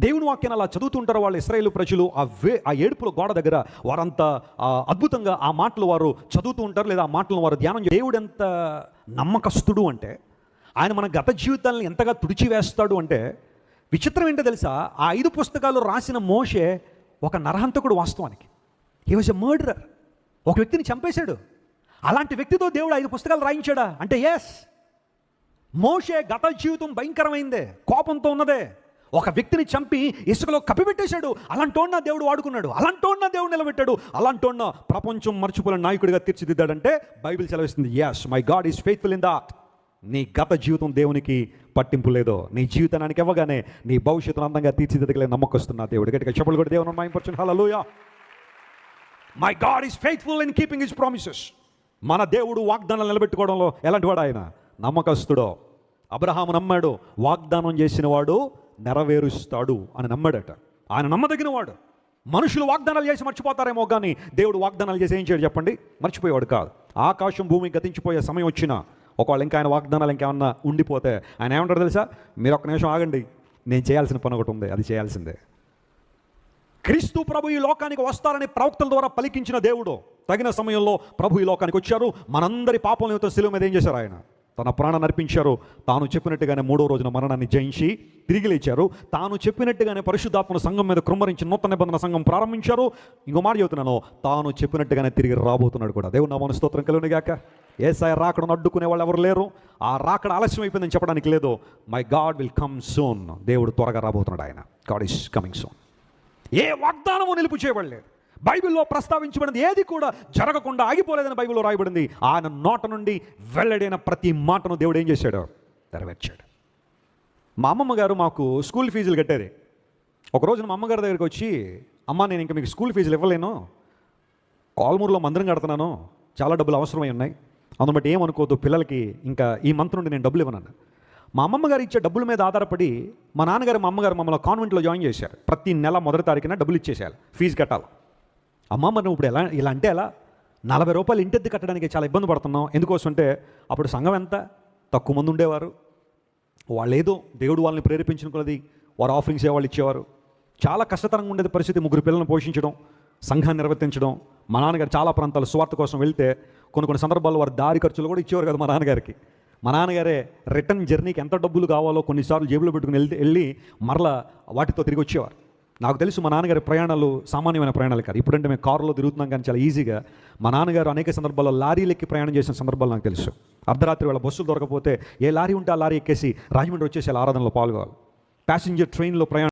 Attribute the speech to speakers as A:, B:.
A: దేవుని వాక్యాన్ని అలా చదువుతుంటారు వాళ్ళు ఇశ్రాయేలు ప్రజలు. ఆ ఏడుపుల గోడ దగ్గర వారంతా అద్భుతంగా ఆ మాటలు వారు చదువుతూ ఉంటారు, లేదా ఆ మాటలను వారు ధ్యానం. దేవుడు ఎంత నమ్మకస్తుడు అంటే, ఆయన మన గత జీవితాలను ఎంతగా తుడిచివేస్తాడు అంటే, విచిత్రం ఏంటో తెలుసా, ఆ 5 పుస్తకాలు రాసిన మోషే ఒక నరహంతకుడు. వాస్తవానికి హీ వాజ్ ఎ మర్డరర్. ఒక వ్యక్తిని చంపేశాడు. అలాంటి వ్యక్తితో దేవుడు 5 పుస్తకాలు రాయించాడా అంటే ఎస్. మోషే గత జీవితం భయంకరమైందే, కోపంతో ఉన్నదే. ఒక వ్యక్తిని చంపి ఇసుకలో కప్పిపెట్టేశాడు. అలాంటోన్న దేవుడు వాడుకున్నాడు, అలాంటోన్న దేవుడు నిలబెట్టాడు, అలాంటోన్న ప్రపంచం మర్చిపోలేని నాయకుడిగా తీర్చిదిద్దాడంటే బైబిల్ సెలవిస్తుంది yes, my God is faithful in that. నీ గత జీవితం దేవునికి పట్టింపు లేదో, నీ జీవితానికి ఇవ్వగానే నీ భవిష్యత్తును అందంగా తీర్చిదిద్దగలే నమ్మకస్తున్నా దేవుడు. గట్టిగా చెప్పులు కూడా దేవుని మహిమపరచును. Hallelujah. My God is faithful in keeping his promises. మన దేవుడు వాగ్దానాలు నిలబెట్టుకోవడంలో ఎలాంటి వాడు ఆయన? నమ్మకస్తుడో. అబ్రహాము నమ్మాడు, వాగ్దానం చేసిన వాడు నెరవేరుస్తాడు అని నమ్మాడట. ఆయన నమ్మదగిన వాడు. మనుషులు వాగ్దానాలు చేసి మర్చిపోతారేమో, కానీ దేవుడు వాగ్దానాలు చేసి ఏం చేయడు చెప్పండి? మర్చిపోయేవాడు కాదు. ఆకాశం భూమి గతించిపోయే సమయం వచ్చినా, ఒకవేళ ఇంకా ఆయన వాగ్దానాలు ఇంకేమన్నా ఉండిపోతే ఆయన ఏమంటారు తెలుసా? మీరు ఒక్క నిమిషం ఆగండి, నేను చేయాల్సిన పని ఒకటి ఉంది, అది చేయాల్సిందే. క్రీస్తు ప్రభు ఈ లోకానికి వస్తారని ప్రవక్తల ద్వారా పలికించిన దేవుడు తగిన సమయంలో ప్రభు ఈ లోకానికి వచ్చారు. మనందరి పాపం నిమిత్తం శిలువ మీద ఏం చేశారు? ఆయన తన ప్రాణాన్ని అర్పించారు. తాను చెప్పినట్టుగానే 3వ రోజున మరణాన్ని జయించి తిరిగి లేచారు. తాను చెప్పినట్టుగానే పరిశుద్ధాత్మను సంఘం మీద కృమ్మరించి నూతన నిబంధన సంఘం ప్రారంభించారు. ఇంకో మాట చెబుతున్నాను, తాను చెప్పినట్టుగానే తిరిగి రాబోతున్నాడు కూడా. దేవుడు నామమున స్తోత్రం కలుగును గాక. యేసయ్య రాకడను అడ్డుకునే వాళ్ళు ఎవరు లేరు. ఆ రాకడ ఆలస్యం అయిపోయిందని చెప్పడానికి లేదు. My God will come soon. దేవుడు త్వరగా రాబోతున్నాడు. ఆయన గాడ్ ఈస్ కమింగ్ సూన్. ఏ వాగ్దానము నిలుపు చేయబడలేదు. బైబిల్లో ప్రస్తావించబడింది ఏది కూడా జరగకుండా ఆగిపోలేదని బైబిల్లో రాయబడింది. ఆయన నోట నుండి వెల్లడైన ప్రతి మాటను దేవుడు ఏం చేశాడు? నెరవేర్చాడు. మా అమ్మమ్మ గారు మాకు స్కూల్ ఫీజులు కట్టేది. ఒకరోజు మా అమ్మగారి దగ్గరికి వచ్చి, అమ్మ నేను ఇంకా మీకు స్కూల్ ఫీజులు ఇవ్వలేను, కాల్మూరులో మందిరం కడుతున్నాను, చాలా డబ్బులు అవసరమై ఉన్నాయి, అందును బట్టి ఏమనుకోవద్దు, పిల్లలకి ఇంకా ఈ మంత్ నుండి నేను డబ్బులు ఇవ్వను. మా అమ్మమ్మ గారు ఇచ్చే డబ్బుల మీద ఆధారపడి మా నాన్నగారు మా అమ్మగారు మమ్మల్ని కాన్వెంట్లో జాయిన్ చేశారు. ప్రతి నెల 1వ తారీఖున డబ్బులు ఇచ్చేసేయాలి, ఫీజు కట్టాలి. అమ్మ మరి ఇప్పుడు ఇలా అంటే ఎలా? 40 రూపాయలు ఇంటెద్దు కట్టడానికి చాలా ఇబ్బంది పడుతున్నాం. ఎందుకోసం అంటే అప్పుడు సంఘం ఎంత తక్కువ మంది ఉండేవారు. వాళ్ళు ఏదో దేవుడు వాళ్ళని ప్రేరేపించిన కొలది వారు ఆఫరింగ్స్ వాళ్ళు ఇచ్చేవారు. చాలా కష్టతరంగా ఉండేది పరిస్థితి. 3 పిల్లలను పోషించడం, సంఘాన్ని నిర్వర్తించడం. మా నాన్నగారు చాలా ప్రాంతాలు స్వార్థ కోసం వెళ్తే కొన్ని సందర్భాల్లో వారు దారి ఖర్చులు కూడా ఇచ్చేవారు కదా మా నాన్నగారికి. మా నాన్నగారే రిటర్న్ జర్నీకి ఎంత డబ్బులు కావాలో కొన్నిసార్లు జేబులో పెట్టుకుని వెళ్ళి మరలా వాటితో తిరిగి వచ్చేవారు. నాకు తెలుసు మా నాన్నగారి ప్రయాణాలు సామాన్యమైన ప్రయాణాలు కాదు. ఇప్పుడంటే మేము కారులో తిరుగుతున్నాం కానీ చాలా ఈజీగా. మా నాన్నగారు అనేక సందర్భాల్లో లారీలెక్కి ప్రయాణం చేసిన సందర్భాలు నాకు తెలుసు. అర్ధరాత్రి వాళ్ళ బస్సులు దొరకపోతే ఏ లారీ ఉంటే ఆ లారీ ఎక్కేసి రాజమండ్రి వచ్చేసి ఆరాధనలో పాల్గొవాలి. ప్యాసింజర్ ట్రైన్లో ప్రయాణం